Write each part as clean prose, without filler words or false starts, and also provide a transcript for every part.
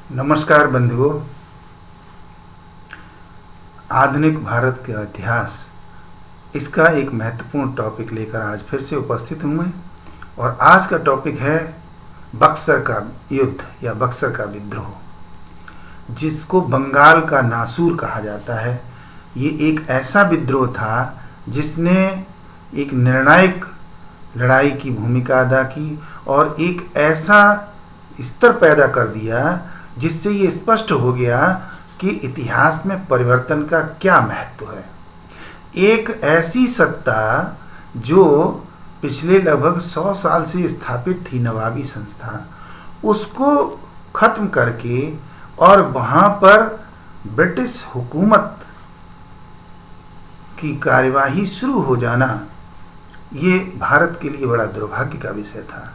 नमस्कार बंधुओं। आधुनिक भारत का इतिहास, इसका एक महत्वपूर्ण टॉपिक लेकर आज फिर से उपस्थित हूँ मैं। और आज का टॉपिक है बक्सर का युद्ध या बक्सर का विद्रोह, जिसको बंगाल का नासूर कहा जाता है। ये एक ऐसा विद्रोह था जिसने एक निर्णायक लड़ाई की भूमिका अदा की और एक ऐसा स्तर पैदा कर दिया जिससे ये स्पष्ट हो गया कि इतिहास में परिवर्तन का क्या महत्व है। एक ऐसी सत्ता जो पिछले लगभग 100 साल से स्थापित थी, नवाबी संस्था, उसको खत्म करके और वहाँ पर ब्रिटिश हुकूमत की कार्यवाही शुरू हो जाना, ये भारत के लिए बड़ा दुर्भाग्य का विषय था।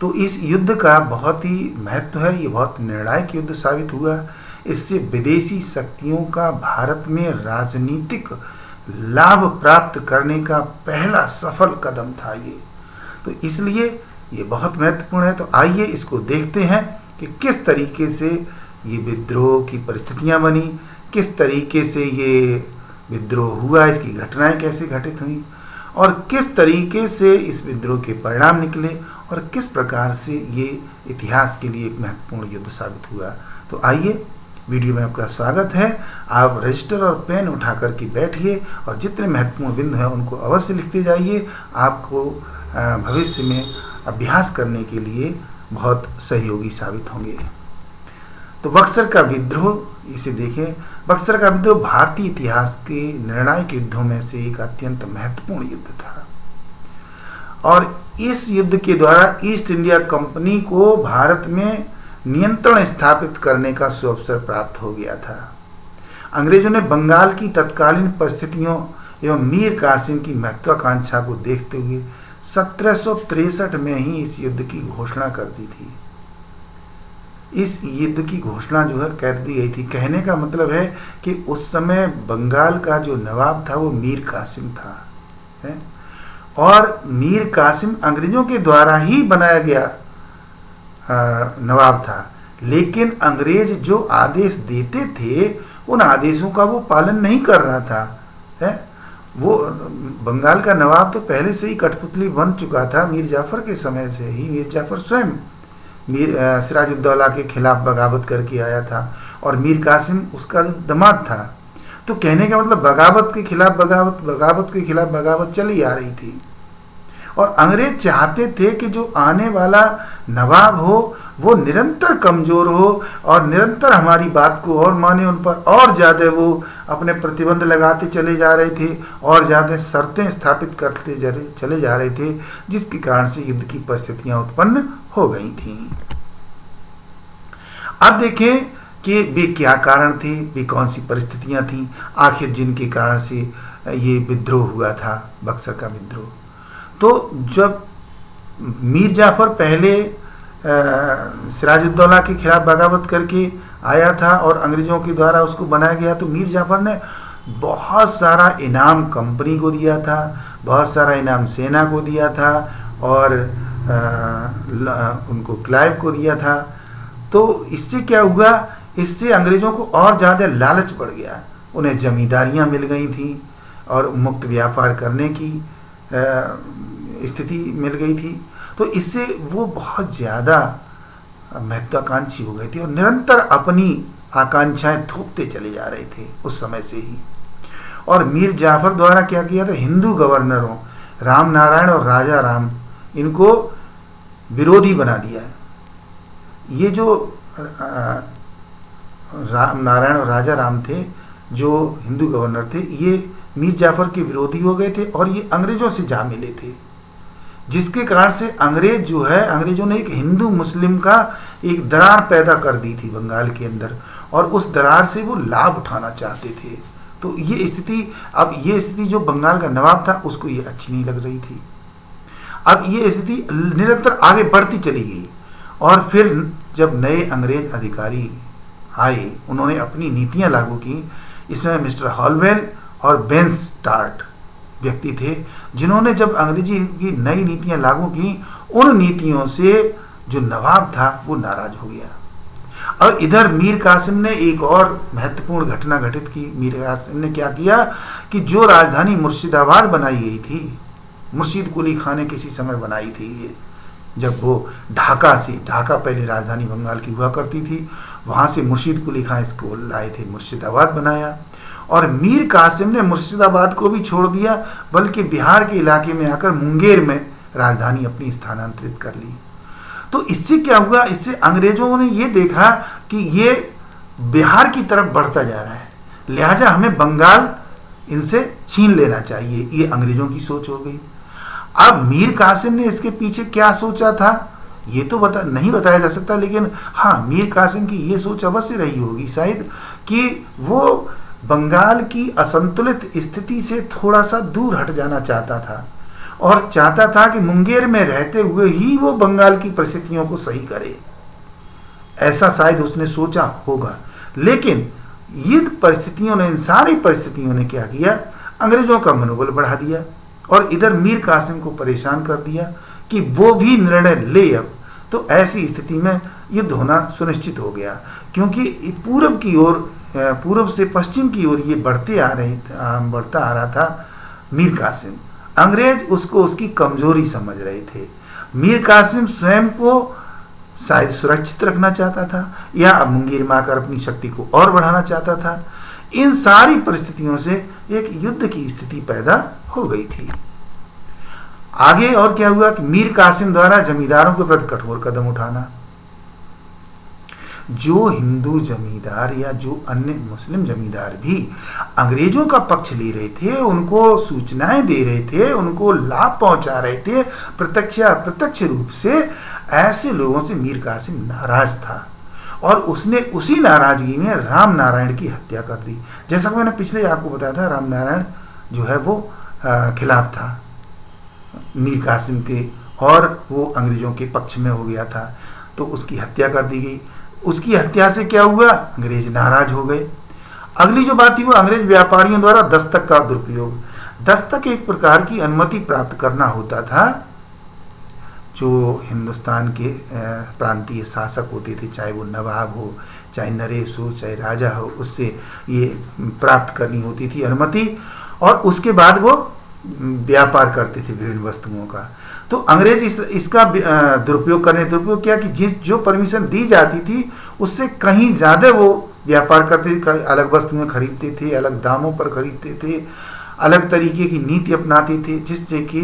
तो इस युद्ध का बहुत ही महत्व है, ये बहुत निर्णायक युद्ध साबित हुआ। इससे विदेशी शक्तियों का भारत में राजनीतिक लाभ प्राप्त करने का पहला सफल कदम था ये। तो इसलिए ये बहुत महत्वपूर्ण है। तो आइए इसको देखते हैं कि किस तरीके से ये विद्रोह की परिस्थितियां बनी, किस तरीके से ये विद्रोह हुआ, इसकी घटनाएं कैसे घटित हुई और किस तरीके से इस विद्रोह के परिणाम निकले और किस प्रकार से ये इतिहास के लिए एक महत्वपूर्ण युद्ध साबित हुआ। तो आइए, वीडियो में आपका स्वागत है। आप रजिस्टर और पेन उठा कर के बैठिए और जितने महत्वपूर्ण बिंदु हैं उनको अवश्य लिखते जाइए। आपको भविष्य में अभ्यास करने के लिए बहुत सहयोगी साबित होंगे। तो बक्सर का विद्रोह, इसे देखें। बक्सर का विद्रोह भारतीय इतिहास के निर्णायक युद्धों में से एक अत्यंत महत्वपूर्ण युद्ध था और इस युद्ध के द्वारा ईस्ट इंडिया कंपनी को भारत में नियंत्रण स्थापित करने का सुअवसर प्राप्त हो गया था। अंग्रेजों ने बंगाल की तत्कालीन परिस्थितियों एवं मीर कासिम की महत्वाकांक्षा को देखते हुए 1763 में ही इस युद्ध की घोषणा कर दी थी। इस युद्ध की घोषणा जो है कर दी गई थी। कहने का मतलब है कि उस समय बंगाल का जो नवाब था वो मीर कासिम था, है? और मीर कासिम अंग्रेजों के द्वारा ही बनाया गया नवाब था, लेकिन अंग्रेज जो आदेश देते थे उन आदेशों का वो पालन नहीं कर रहा था, है? वो बंगाल का नवाब तो पहले से ही कठपुतली बन चुका था। मीर जाफर के समय से ही मीर जाफर स्वयं सिराजुद्दौला के खिलाफ बगावत करके आया था और मीर कासिम उसका दामाद था। तो कहने का मतलब बगावत के खिलाफ बगावत चली आ रही थी और अंग्रेज चाहते थे कि जो आने वाला नवाब हो वो निरंतर कमजोर हो और निरंतर हमारी बात को और माने, उन पर और ज़्यादा वो अपने प्रतिबंध लगाते चले जा रहे थे और ज़्यादा शर्तें स्थापित करते चले जा रहे थे, जिसके कारण से युद्ध की परिस्थितियां उत्पन्न हो गई थीं। अब देखें कि वे क्या कारण थे, वे कौन सी परिस्थितियां थीं आखिर जिनके कारण से ये विद्रोह हुआ था, बक्सर का विद्रोह। तो जब मीर जाफर पहले सिराजुद्दौला के खिलाफ बगावत करके आया था और अंग्रेजों के द्वारा उसको बनाया गया, तो मीर जाफर ने बहुत सारा इनाम कंपनी को दिया था, बहुत सारा इनाम सेना को दिया था और उनको क्लाइव को दिया था। तो इससे क्या हुआ, इससे अंग्रेजों को और ज़्यादा लालच बढ़ गया। उन्हें जमींदारियां मिल गई थी और मुक्त व्यापार करने की स्थिति मिल गई थी। तो इससे वो बहुत ज़्यादा महत्वाकांक्षी हो गए थे और निरंतर अपनी आकांक्षाएं थोपते चले जा रहे थे उस समय से ही। और मीर जाफर द्वारा क्या किया था, हिंदू गवर्नरों राम नारायण और राजा राम, इनको विरोधी बना दिया है। ये जो राम नारायण और राजा राम थे, जो हिंदू गवर्नर थे, ये मीर जाफर के विरोधी हो गए थे और ये अंग्रेजों से जा मिले थे, जिसके कारण से अंग्रेज जो है, अंग्रेजों ने एक हिंदू मुस्लिम का एक दरार पैदा कर दी थी बंगाल के अंदर और उस दरार से वो लाभ उठाना चाहते थे। तो ये स्थिति जो बंगाल का नवाब था उसको ये अच्छी नहीं लग रही थी। अब ये स्थिति निरंतर आगे बढ़ती चली गई और फिर जब नए अंग्रेज अधिकारी आए, उन्होंने अपनी नीतियां लागू की। इसमें मिस्टर हॉलवेल और बेंस्टार्ट व्यक्ति थे, जिन्होंने जब अंग्रेजी की नई नीतियां लागू की, उन नीतियों से जो नवाब था वो नाराज हो गया। और इधर मीर कासिम ने एक और महत्वपूर्ण घटना घटित की। मीर कासिम ने क्या किया कि जो राजधानी मुर्शिदाबाद बनाई गई थी, मुर्शीद कुली खां ने किसी समय बनाई थी, ये जब वो ढाका पहले राजधानी बंगाल की हुआ करती थी, वहाँ से मुर्शीद कुली खां इसको लाए थे, मुर्शिदाबाद बनाया। और मीर कासिम ने मुर्शिदाबाद को भी छोड़ दिया, बल्कि बिहार के इलाके में आकर मुंगेर में राजधानी अपनी स्थानांतरित कर ली। तो इससे क्या हुआ, इससे अंग्रेजों ने ये देखा कि ये बिहार की तरफ बढ़ता जा रहा है, लिहाजा हमें बंगाल इनसे छीन लेना चाहिए, ये अंग्रेजों की सोच हो गई। अब मीर कासिम ने इसके पीछे क्या सोचा था ये तो नहीं बताया जा सकता, लेकिन हाँ, मीर कासिम की ये सोच अवश्य रही होगी शायद कि वो बंगाल की असंतुलित स्थिति से थोड़ा सा दूर हट जाना चाहता था, और चाहता था कि मुंगेर में रहते हुए ही वो बंगाल की परिस्थितियों को सही करे। ऐसा शायद उसने सोचा होगा, लेकिन इन सारी परिस्थितियों ने क्या किया, अंग्रेजों का मनोबल बढ़ा दिया और इधर मीर कासिम को परेशान कर दिया कि वो भी निर्णय ले। अब तो ऐसी स्थिति में युद्ध होना सुनिश्चित हो गया, क्योंकि पूर्व से पश्चिम की ओर ये बढ़ता आ रहा था मीर कासिम। अंग्रेज उसको उसकी कमजोरी समझ रहे थे। मीर कासिम स्वयं को शायद सुरक्षित रखना चाहता था, या मुंगेर में आकर अपनी शक्ति को और बढ़ाना चाहता था। इन सारी परिस्थितियों से एक युद्ध की स्थिति पैदा हो गई थी। आगे और क्या हुआ कि मीर कासिम द्वारा जमींदारों के प्रति कठोर कदम उठाना। जो हिंदू जमींदार या जो अन्य मुस्लिम जमींदार भी अंग्रेजों का पक्ष ले रहे थे, उनको सूचनाएं दे रहे थे, उनको लाभ पहुंचा रहे थे प्रत्यक्ष या अप्रत्यक्ष रूप से, ऐसे लोगों से मीर कासिम नाराज था और उसने उसी नाराजगी में राम नारायण की हत्या कर दी। जैसा कि मैंने पिछले आपको बताया था, राम नारायण जो है वो खिलाफ था मीर कासिम के, और वो अंग्रेजों के पक्ष में हो गया था, तो उसकी हत्या कर दी गई। उसकी हत्या से क्या हुआ, अंग्रेज नाराज हो गए। अगली जो बात थी वो अंग्रेज व्यापारियों द्वारा दस्तक का दुरुपयोग। दस्तक एक प्रकार की अनुमति प्राप्त करना होता था, जो हिंदुस्तान के प्रांतीय शासक होते थे, चाहे वो नवाब हो, चाहे नरेश हो, चाहे राजा हो, उससे ये प्राप्त करनी होती थी अनुमति, और उसके बाद वो व्यापार करते थे विभिन्न वस्तुओं का। तो अंग्रेज इसका दुरुपयोग किया कि जो परमिशन दी जाती थी उससे कहीं ज़्यादा वो व्यापार करते थे, अलग वस्तुएं खरीदते थे, अलग दामों पर खरीदते थे, अलग तरीके की नीति अपनाते थे, जिससे कि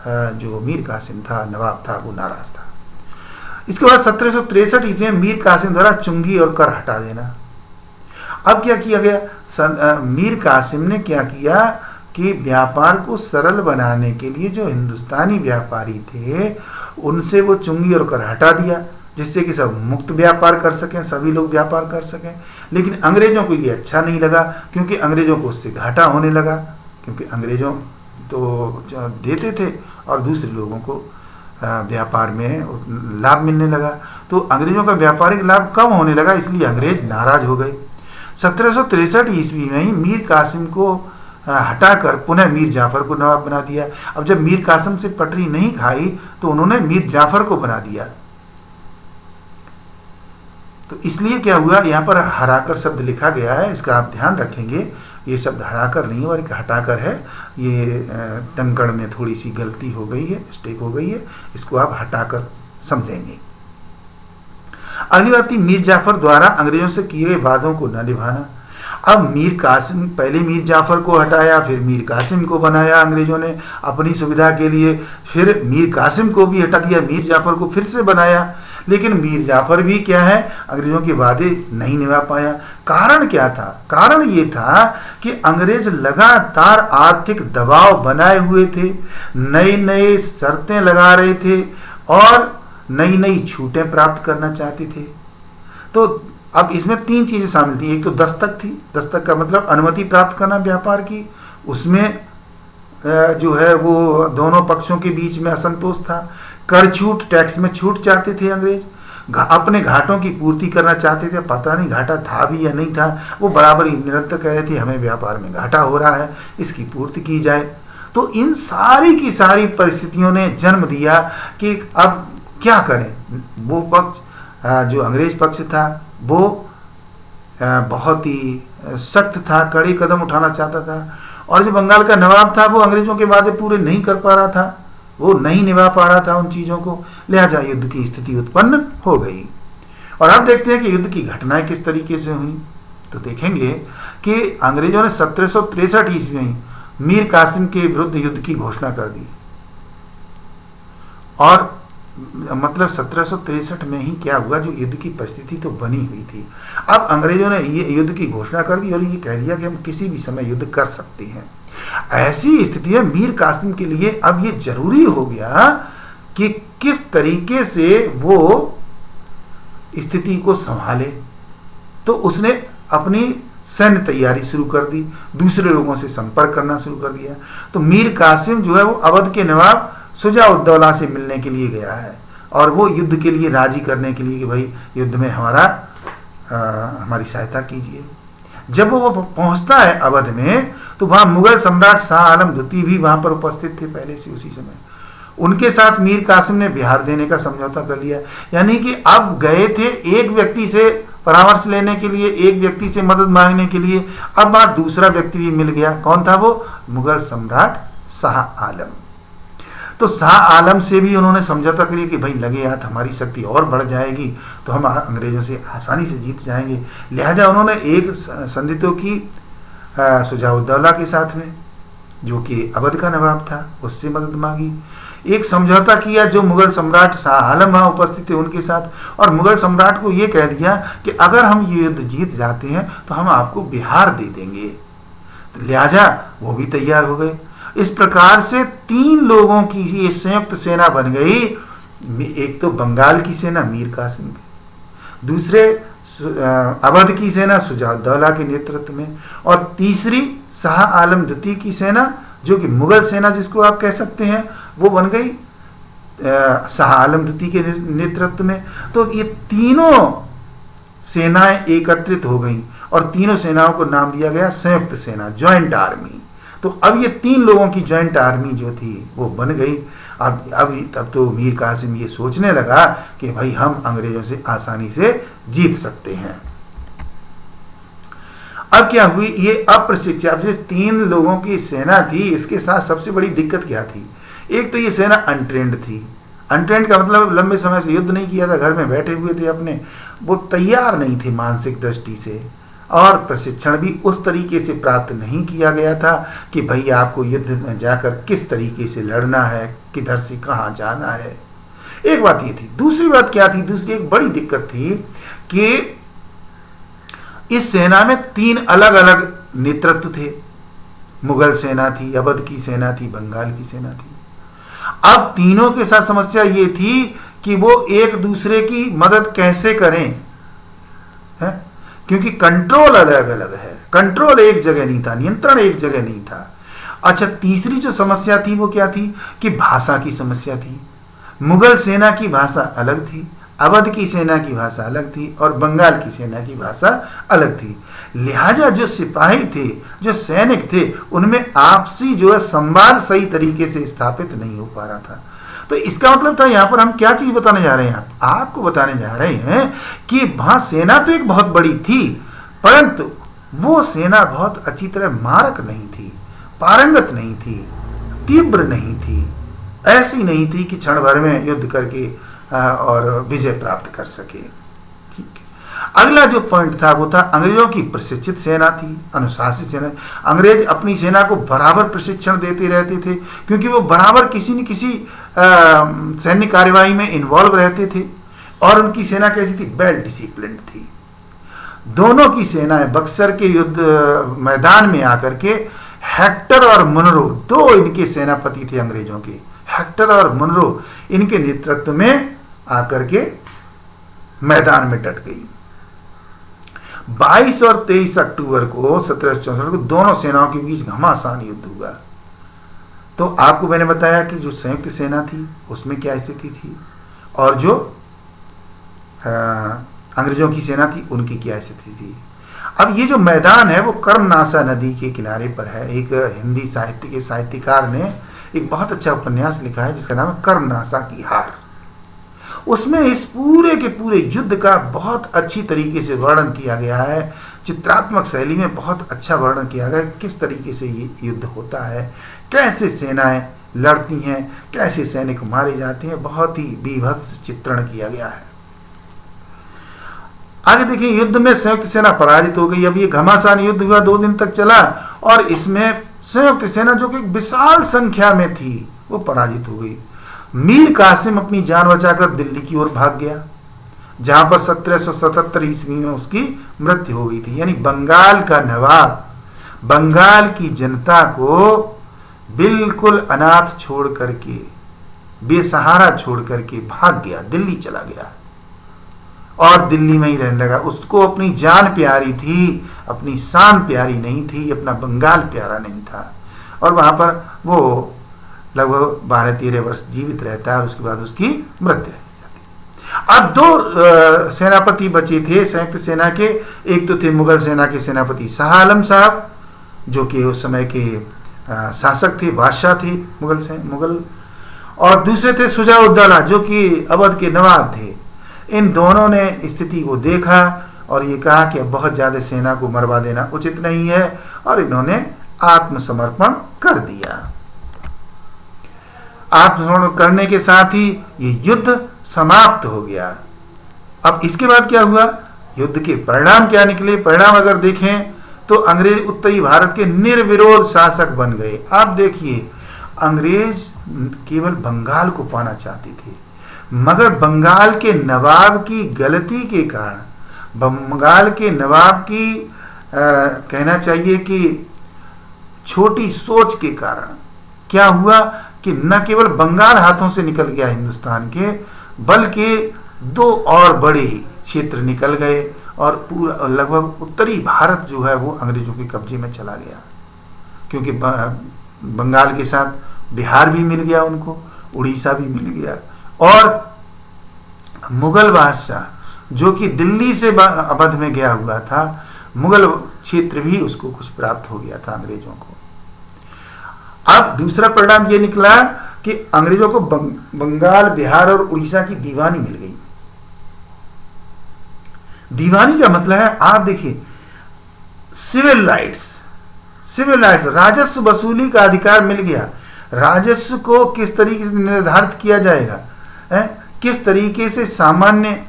जो मीर कासिम था, नवाब था, वो नाराज था। इसके बाद 1763 ईस्वी में मीर कासिम द्वारा चुंगी और कर हटा देना। अब क्या किया गया, मीर कासिम ने क्या किया कि व्यापार को सरल बनाने के लिए जो हिंदुस्तानी व्यापारी थे उनसे वो चुंगी और कर हटा दिया, जिससे कि सब मुक्त व्यापार कर सकें, सभी लोग व्यापार कर सकें। लेकिन अंग्रेजों को ये अच्छा नहीं लगा, क्योंकि अंग्रेजों को उससे घाटा होने लगा, क्योंकि अंग्रेजों तो देते थे और दूसरे लोगों को व्यापार में लाभ मिलने लगा, तो अंग्रेजों का व्यापारिक लाभ कम होने लगा, इसलिए अंग्रेज नाराज हो गए। 1763 ईस्वी में ही मीर कासिम को हटाकर पुनः मीर जाफर को नवाब बना दिया। अब जब मीर कासिम से पटरी नहीं खाई तो उन्होंने मीर जाफर को बना दिया। तो इसलिए क्या हुआ, यहाँ पर हराकर शब्द लिखा गया है, इसका आप ध्यान रखेंगे, ये शब्द हराकर नहीं और एक हटाकर है, ये टंकण में थोड़ी सी गलती हो गई है, मिस्टेक हो गई है, इसको आप हटाकर समझेंगे। अगली बात थी मीर जाफर द्वारा अंग्रेजों से किए गए वादों को न निभाना। अब मीर कासिम, पहले मीर जाफर को हटाया, फिर मीर कासिम को बनाया अंग्रेजों ने अपनी सुविधा के लिए, फिर मीर कासिम को भी हटा दिया, मीर जाफर को फिर से बनाया, लेकिन मीर जाफर भी क्या है, अंग्रेजों के वादे नहीं निभा पाया। कारण क्या था, कारण ये था कि अंग्रेज लगातार आर्थिक दबाव बनाए हुए थे, नई नई शर्तें लगा रहे थे और नई नई छूटें प्राप्त करना चाहते थे। तो अब इसमें तीन चीजें शामिल थी। एक तो दस्तक थी, दस्तक का मतलब अनुमति प्राप्त करना व्यापार की, उसमें जो है वो दोनों पक्षों के बीच में असंतोष था। कर छूट, टैक्स में छूट चाहते थे अंग्रेज, अपने घाटों की पूर्ति करना चाहते थे, पता नहीं घाटा था भी या नहीं था, वो बराबर ही निरंतर कह रहे थे हमें व्यापार में घाटा हो रहा है, इसकी पूर्ति की जाए। तो इन सारी की सारी परिस्थितियों ने जन्म दिया कि अब क्या करें। वो पक्ष जो अंग्रेज पक्ष था वो बहुत ही सख्त था, कड़े कदम उठाना चाहता था, और जो बंगाल का नवाब था वो अंग्रेजों के वादे पूरे नहीं कर पा रहा था, वो नहीं निभा पा रहा था उन चीज़ों को, लिहाजा युद्ध की स्थिति उत्पन्न हो गई। और अब देखते हैं कि युद्ध की घटनाएं किस तरीके से हुई। तो देखेंगे कि अंग्रेजों ने 1763 ईस्वी में मीर कासिम के विरुद्ध युद्ध की घोषणा कर दी, और मतलब 1763 में ही क्या हुआ, जो युद्ध की परिस्थिति तो बनी हुई थी, अब अंग्रेजों ने ये युद्ध की घोषणा कर दी और ये कह दिया कि हम किसी भी समय युद्ध कर सकते हैं। ऐसी स्थिति में मीर कासिम के लिए अब ये जरूरी हो गया कि किस तरीके से वो स्थिति को संभाले। तो उसने अपनी सैन्य तैयारी शुरू कर दी, दूसरे लोगों से संपर्क करना शुरू कर दिया। तो मीर कासिम जो है वो अवध के नवाब शुजा-उद-दौला से मिलने के लिए गया है, और वो युद्ध के लिए राजी करने के लिए कि भाई युद्ध में हमारी सहायता कीजिए। जब वो पहुंचता है अवध में, तो वहां मुगल सम्राट शाह आलम द्वितीय भी वहां पर उपस्थित थे पहले से उसी समय। उनके साथ मीर कासिम ने बिहार देने का समझौता कर लिया, यानी कि अब गए थे एक व्यक्ति से परामर्श लेने के लिए, एक व्यक्ति से मदद मांगने के लिए, अब वहां दूसरा व्यक्ति भी मिल गया। कौन था वो? मुगल सम्राट शाह आलम। तो शाह आलम से भी उन्होंने समझौता करिए कि भाई लगे हाथ हमारी शक्ति और बढ़ जाएगी तो हम अंग्रेजों से आसानी से जीत जाएंगे। लिहाजा उन्होंने एक संधि तो की शुजा-उद-दौला के साथ में, जो कि अवध का नवाब था, उससे मदद मांगी। एक समझौता किया जो मुगल सम्राट शाह आलम वहाँ उपस्थित थे उनके साथ, और मुगल सम्राट को ये कह दिया कि अगर हम ये युद्ध जीत जाते हैं तो हम आपको बिहार दे देंगे। तो लिहाजा वो भी तैयार हो गए। इस प्रकार से 3 लोगों की ये संयुक्त सेना बन गई। एक तो बंगाल की सेना मीर कासिम की, दूसरे अवध की सेना शुजा-उद-दौला के नेतृत्व में, और तीसरी शाह आलम द्वितीय की सेना, जो कि मुगल सेना जिसको आप कह सकते हैं, वो बन गई शाह आलम द्वितीय के नेतृत्व में। तो ये तीनों सेनाएं एकत्रित हो गई और तीनों सेनाओं को नाम दिया गया संयुक्त सेना, ज्वाइंट आर्मी। तो अब ये 3 लोगों की ज्वाइंट आर्मी जो थी वो बन गई। तब तो मीर कासिम ये सोचने लगा कि भाई हम अंग्रेजों से आसानी से जीत सकते हैं। अब क्या हुई, ये अप्रशिक्षित, अब जो 3 लोगों की सेना थी, इसके साथ सबसे बड़ी दिक्कत क्या थी? एक तो ये सेना अनट्रेंड थी। अनट्रेंड का मतलब लंबे समय से युद्ध नहीं किया था, घर में बैठे हुए थे अपने, वो तैयार नहीं थे मानसिक दृष्टि से, और प्रशिक्षण भी उस तरीके से प्राप्त नहीं किया गया था कि भाई आपको युद्ध में जाकर किस तरीके से लड़ना है, किधर से कहाँ जाना है। एक बात ये थी। दूसरी बात क्या थी? दूसरी एक बड़ी दिक्कत थी कि इस सेना में 3 अलग अलग नेतृत्व थे। मुगल सेना थी, अवध की सेना थी, बंगाल की सेना थी। अब तीनों के साथ समस्या ये थी कि वो एक दूसरे की मदद कैसे करें, है? क्योंकि कंट्रोल अलग अलग है, कंट्रोल एक जगह नहीं था, नियंत्रण एक जगह नहीं था। अच्छा, तीसरी जो समस्या थी वो क्या थी कि भाषा की समस्या थी। मुगल सेना की भाषा अलग थी, अवध की सेना की भाषा अलग थी, और बंगाल की सेना की भाषा अलग थी। लिहाजा जो सिपाही थे, जो सैनिक थे, उनमें आपसी जो है संवाद सही तरीके से स्थापित नहीं हो पा रहा था। तो इसका मतलब था, यहाँ पर हम क्या चीज बताने जा रहे हैं, आपको बताने जा रहे हैं कि वहां सेना तो एक बहुत बड़ी थी, परंतु वो सेना बहुत अच्छी तरह मारक नहीं थी, पारंगत नहीं थी, तीव्र नहीं थी, ऐसी नहीं थी कि क्षण भर में युद्ध करके और विजय प्राप्त कर सके। ठीक है। अगला जो पॉइंट था वो था अंग्रेजों की प्रशिक्षित सेना थी, अनुशासित सेना। अंग्रेज अपनी सेना को बराबर प्रशिक्षण देते रहते थे, क्योंकि वो बराबर किसी न किसी सैन्य कार्यवाही में इन्वॉल्व रहते थे, और उनकी सेना कैसी थी? वेल डिसिप्लिन्ड थी। दोनों की सेनाएं बक्सर के युद्ध मैदान में आकर के हेक्टर और मुनरो, 2 इनके सेनापति थे अंग्रेजों के, हेक्टर और मुनरो, इनके नेतृत्व में आकर के मैदान में डट गई। 22 और 23 अक्टूबर को 1764 को दोनों सेनाओं के बीच घमासान युद्ध हुआ। तो आपको मैंने बताया कि जो संयुक्त सेना थी उसमें क्या स्थिति थी, और जो अंग्रेजों की सेना थी उनकी क्या स्थिति थी। अब ये जो मैदान है वो कर्मनासा नदी के किनारे पर है। एक हिंदी साहित्य के साहित्यकार ने एक बहुत अच्छा उपन्यास लिखा है जिसका नाम है कर्मनासा की हार। उसमें इस पूरे के पूरे युद्ध का बहुत अच्छी तरीके से वर्णन किया गया है, चित्रात्मक शैली में बहुत अच्छा वर्णन किया गया है किस तरीके से ये युद्ध होता है, कैसे सेनाएं लड़ती हैं, कैसे सैनिक मारे जाते हैं, बहुत ही बीभत्स चित्रण किया गया है। आगे देखिए, युद्ध में संयुक्त सेना पराजित हो गई। अब ये घमासान युद्ध हुआ, 2 दिन तक चला और इसमें संयुक्त सेना जो कि एक विशाल संख्या में थी वो पराजित हो गई। मीर कासिम अपनी जान बचाकर दिल्ली की ओर भाग गया, जहां पर 1777 ईस्वी में उसकी मृत्यु हो गई थी। यानी बंगाल का नवाब बंगाल की जनता को बिल्कुल अनाथ छोड़ करके, बेसहारा छोड़ करके भाग गया, दिल्ली चला गया और दिल्ली में ही रहने लगा। उसको अपनी जान प्यारी थी, अपनी शान प्यारी नहीं थी, अपना बंगाल प्यारा नहीं था। और वहां पर वो लगभग 12-13 वर्ष जीवित रहता है और उसके बाद उसकी मृत्यु हो जाती है। अब 2 सेनापति बचे थे संयुक्त सेना के। एक तो थे मुगल सेना के सेनापति शाह आलम साहब, जो कि उस समय के शासक थे, बादशाह थे मुगल, और दूसरे थे शुजाउद्दौला, जो कि अवध के नवाब थे। इन दोनों ने स्थिति को देखा और ये कहा कि अब बहुत ज्यादा सेना को मरवा देना उचित नहीं है, और इन्होंने आत्मसमर्पण कर दिया। आत्मसमर्पण करने के साथ ही ये युद्ध समाप्त हो गया। अब इसके बाद क्या हुआ, युद्ध के परिणाम क्या निकले? परिणाम अगर देखें तो अंग्रेज उत्तरी भारत के निर्विरोध शासक बन गए। आप देखिए, अंग्रेज केवल बंगाल को पाना चाहते थे, मगर बंगाल के नवाब की गलती के कारण, बंगाल के नवाब की कहना चाहिए कि छोटी सोच के कारण क्या हुआ कि न केवल बंगाल हाथों से निकल गया हिंदुस्तान के, बल्कि 2 और बड़े क्षेत्र निकल गए और पूरा लगभग उत्तरी भारत जो है वो अंग्रेजों के कब्जे में चला गया। क्योंकि बंगाल के साथ बिहार भी मिल गया उनको, उड़ीसा भी मिल गया, और मुगल बादशाह जो कि दिल्ली से अवध में गया हुआ था, मुगल क्षेत्र भी उसको कुछ प्राप्त हो गया था अंग्रेजों को। अब दूसरा परिणाम ये निकला कि अंग्रेजों को बंगाल, बिहार और उड़ीसा की दीवानी मिल गई। दीवानी का मतलब है, आप देखिए, सिविल राइट्स, राजस्व वसूली का अधिकार मिल गया। राजस्व को किस तरीके से निर्धारित किया जाएगा, किस तरीके से सामान्य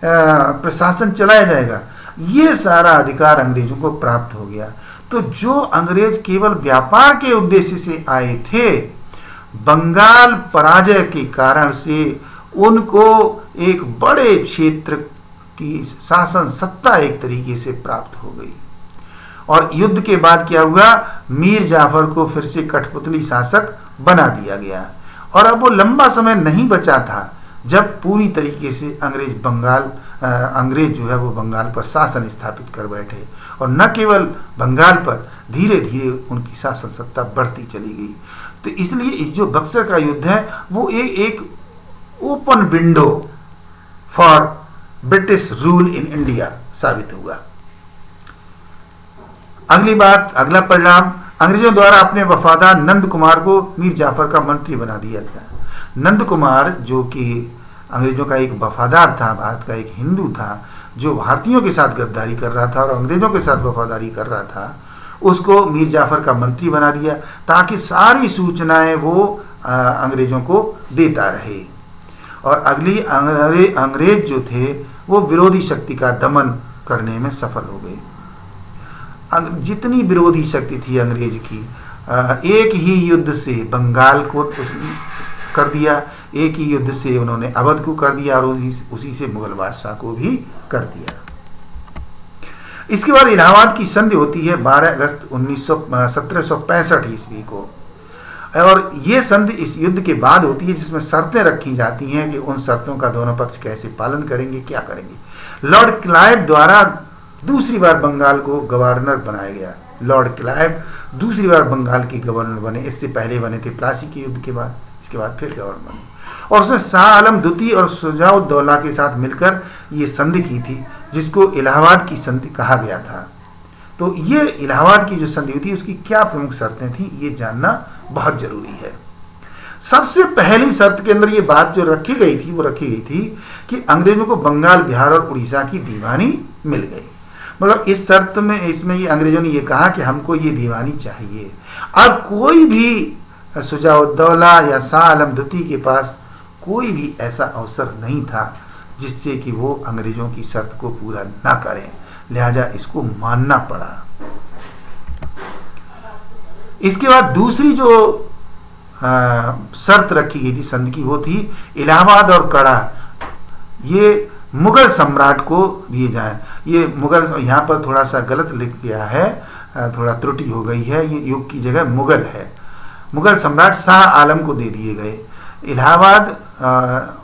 प्रशासन चलाया जाएगा, ये सारा अधिकार अंग्रेजों को प्राप्त हो गया। तो जो अंग्रेज केवल व्यापार के उद्देश्य से आए थे, बंगाल पराजय के कारण से उनको एक बड़े क्षेत्र की शासन सत्ता एक तरीके से प्राप्त हो गई। और युद्ध के बाद क्या हुआ, मीर जाफर को फिर से कठपुतली शासक बना दिया गया। और अब वो लंबा समय नहीं बचा था जब पूरी तरीके से अंग्रेज जो है वो बंगाल पर शासन स्थापित कर बैठे, और न केवल बंगाल पर, धीरे धीरे उनकी शासन सत्ता बढ़ती चली गई। तो इसलिए जो बक्सर का युद्ध है वो एक open window for British rule in India साबित हुआ। अगली बात, अगला परिणाम, अंग्रेजों द्वारा अपने वफादार नंद कुमार को मीर जाफर का मंत्री बना दिया गया। नंद कुमार जो कि अंग्रेजों का एक वफादार था, भारत का एक हिंदू था, जो भारतीयों के साथ गद्दारी कर रहा था और अंग्रेजों के साथ वफादारी कर रहा था, उसको मीर जाफर का मंत्री बना दिया ताकि सारी सूचनाएं वो अंग्रेजों को देता रहे। और अगली अंग्रेज जो थे वो विरोधी शक्ति का दमन करने में सफल हो गए। जितनी विरोधी शक्ति थी अंग्रेज की, एक ही युद्ध से बंगाल को कर दिया, एक ही युद्ध से उन्होंने अवध को कर दिया और उसी से मुगल बादशाह को भी कर दिया। इसके बाद इलाहाबाद की संधि होती है 12 अगस्त 1765 ईस्वी को, और ये संधि इस युद्ध के बाद होती है जिसमें शर्तें रखी जाती हैं कि उन शर्तों का दोनों पक्ष कैसे पालन करेंगे, क्या करेंगे। लॉर्ड क्लाइव द्वारा दूसरी बार बंगाल को गवर्नर बनाया गया। लॉर्ड क्लाइव दूसरी बार बंगाल के गवर्नर बने, इससे पहले बने थे प्लासी के युद्ध के बाद, इसके बाद फिर गवर्नर बने। और उसने शाह आलम द्वितीय और शुजाउद्दौला के साथ मिलकर ये संधि की थी जिसको इलाहाबाद की संधि कहा गया था। तो ये इलाहाबाद की जो संधि थी उसकी क्या प्रमुख शर्तें थी, ये जानना बहुत जरूरी है। सबसे पहली शर्त के अंदर ये बात जो रखी गई थी वो रखी गई थी कि अंग्रेजों को बंगाल, बिहार और उड़ीसा की दीवानी मिल गई। मतलब इस शर्त में, इसमें ये अंग्रेजों ने ये कहा कि हमको ये दीवानी चाहिए। अब कोई भी शुजाउद्दौला या शाह आलम द्वितीय के पास कोई भी ऐसा अवसर नहीं था जिससे कि वो अंग्रेजों की शर्त को पूरा ना करें, लिहाजा इसको मानना पड़ा। इसके बाद दूसरी जो शर्त रखी गई थी संधि की, वो थी इलाहाबाद और कड़ा ये मुगल सम्राट को दिए जाएं। ये मुगल, यहाँ पर थोड़ा सा गलत लिख गया है, थोड़ा त्रुटि हो गई है, ये युग की जगह मुगल है। मुगल सम्राट शाह आलम को दे दिए गए इलाहाबाद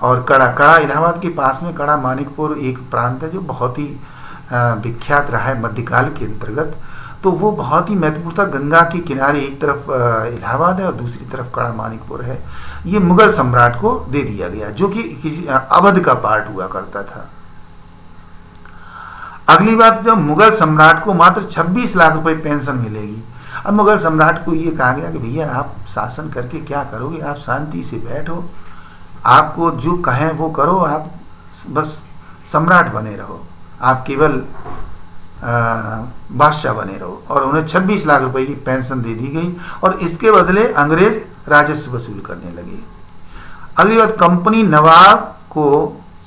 और कड़ा। इलाहाबाद के पास में कड़ा मानिकपुर एक प्रांत है जो बहुत ही विख्यात रहा है मध्यकाल के अंतर्गत। तो वो बहुत ही महत्वपूर्ण था। गंगा के किनारे एक तरफ इलाहाबाद है और दूसरी तरफ कड़ा मानिकपुर है। ये मुगल सम्राट को दे दिया गया, जो कि किसी अवध का पार्ट हुआ करता था। अगली बात, जब मुगल सम्राट को मात्र 26 लाख रुपए पेंशन मिलेगी। अब मुगल सम्राट को ये कहा गया कि भैया आप शासन करके क्या करोगे, आप शांति से बैठो, आपको जो कहें वो करो, आप बस सम्राट बने रहो, आप केवल बादशाह बने रहो। और उन्हें 26 लाख रुपए की पेंशन दे दी गई और इसके बदले अंग्रेज राजस्व वसूल करने लगे। अगली बात, कंपनी नवाब को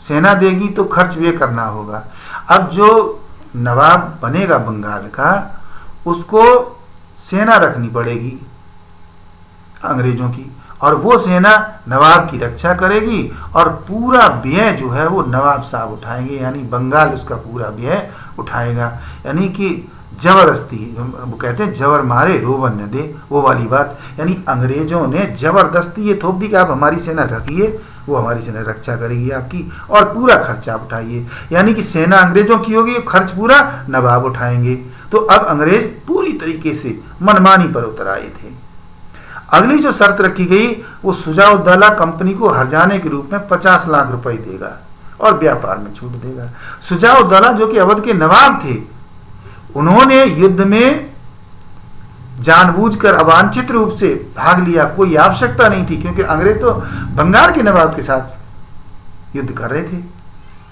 सेना देगी तो खर्च व्यय करना होगा। अब जो नवाब बनेगा बंगाल का, उसको सेना रखनी पड़ेगी अंग्रेजों की, और वो सेना नवाब की रक्षा करेगी और पूरा व्यय जो है वो नवाब साहब उठाएंगे, यानी बंगाल उसका पूरा व्यय उठाएगा। यानी कि जबरदस्ती, वो कहते हैं जबर मारे रोवन न दे, वो वाली बात। यानी अंग्रेजों ने जबरदस्ती ये थोप दी कि आप हमारी सेना रखिए, वो हमारी सेना रक्षा करेगी आपकी, और पूरा खर्चा आप उठाइए। यानी कि सेना अंग्रेजों की होगी, खर्च पूरा नवाब उठाएंगे। तो अब अंग्रेज पूरी तरीके से मनमानी पर उतर आए थे। अगली जो शर्त रखी गई, वो शुजाउद्दौला कंपनी को हर्जाने के रूप में 50 लाख रुपए देगा और व्यापार में छूट देगा। शुजाउद्दौला जो कि अवध के नवाब थे, उन्होंने युद्ध में जानबूझकर अवांछित रूप से भाग लिया, कोई आवश्यकता नहीं थी, क्योंकि अंग्रेज तो बंगाल के नवाब के साथ युद्ध कर रहे थे,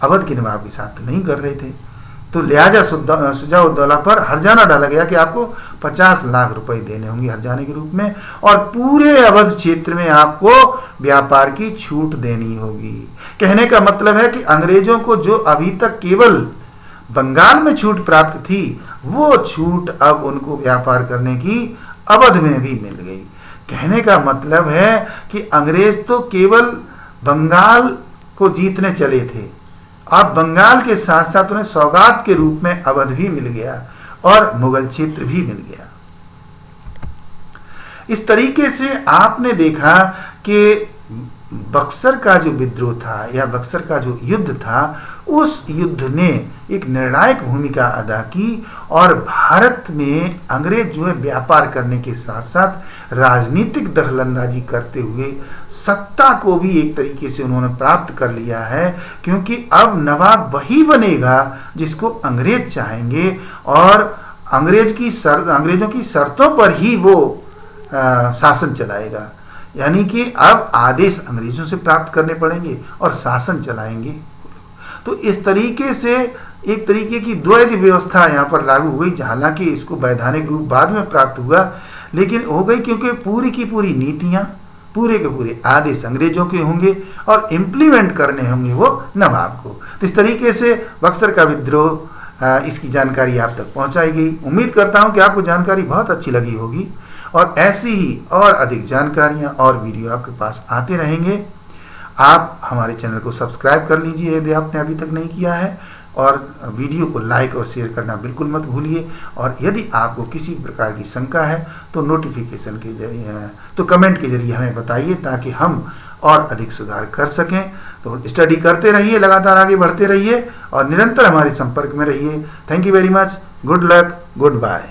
अवध के नवाब के साथ तो नहीं कर रहे थे। तो लिहाजा शुजाउद्दौला पर हर्जाना डाला गया कि आपको 50 लाख रुपए देने होंगे हर्जाने के रूप में, और पूरे अवध क्षेत्र में आपको व्यापार की छूट देनी होगी। कहने का मतलब है कि अंग्रेजों को जो अभी तक केवल बंगाल में छूट प्राप्त थी, वो छूट अब उनको व्यापार करने की अवध में भी मिल गई। कहने का मतलब है कि अंग्रेज तो केवल बंगाल को जीतने चले थे, अब बंगाल के साथ साथ उन्हें सौगात के रूप में अवध भी मिल गया और मुगल क्षेत्र भी मिल गया। इस तरीके से आपने देखा कि बक्सर का जो विद्रोह था या बक्सर का जो युद्ध था, उस युद्ध ने एक निर्णायक भूमिका अदा की और भारत में अंग्रेज जो है व्यापार करने के साथ साथ राजनीतिक दखलंदाजी करते हुए सत्ता को भी एक तरीके से उन्होंने प्राप्त कर लिया है, क्योंकि अब नवाब वही बनेगा जिसको अंग्रेज चाहेंगे और अंग्रेजों की शर्तों पर ही वो शासन चलाएगा। यानी कि अब आदेश अंग्रेजों से प्राप्त करने पड़ेंगे और शासन चलाएंगे। तो इस तरीके से एक तरीके की द्वैध व्यवस्था यहाँ पर लागू हुई। हालांकि इसको वैधानिक रूप बाद में प्राप्त हुआ, लेकिन हो गई क्योंकि पूरी की पूरी नीतियाँ, पूरे के पूरे आदेश अंग्रेजों के होंगे और इम्प्लीमेंट करने होंगे वो नवाब को। तो इस तरीके से बक्सर का विद्रोह, इसकी जानकारी आप तक पहुँचाई गई। उम्मीद करता हूँ कि आपको जानकारी बहुत अच्छी लगी होगी और ऐसी ही और अधिक जानकारियाँ और वीडियो आपके पास आते रहेंगे। आप हमारे चैनल को सब्सक्राइब कर लीजिए यदि आपने अभी तक नहीं किया है, और वीडियो को लाइक और शेयर करना बिल्कुल मत भूलिए। और यदि आपको किसी प्रकार की शंका है तो नोटिफिकेशन के जरिए, तो कमेंट के जरिए हमें बताइए, ताकि हम और अधिक सुधार कर सकें। तो स्टडी करते रहिए, लगातार आगे बढ़ते रहिए और निरंतर हमारे संपर्क में रहिए। Thank you very much. Good luck, good bye.